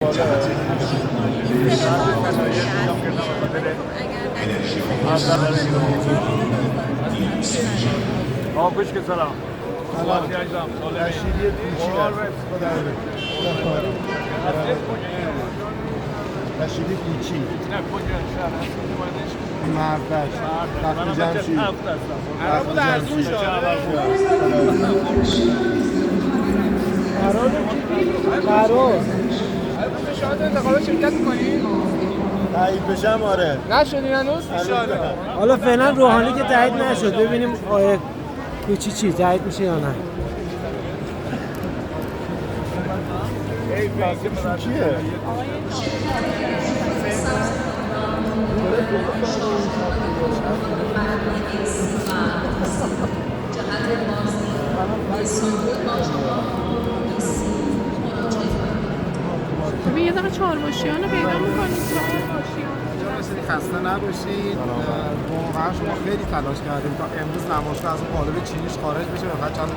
آقوش که سلام سواتی عزیزم رشیدی کوچی رشیدی کوچی نه کجا شهر مردش تخت جمشید عربو در زون قرار شاید انتخابات شرکت می‌کنی؟ تایید بشم آره نشدین هنوز؟ انشالله. حالا فعلا روحانی که تایید نشد، ببینیم آیه کوچی چی تایید میشه یا نه. کیه؟ ببین یه دقیقه چهارماشیان رو پیدا میکنید. چهارماشیان خسته نباشید. واقعا شما خیلی تلاش کردیم تا امروز نمایشگاه از اون قالب چینیش خارج بشه و فقط چند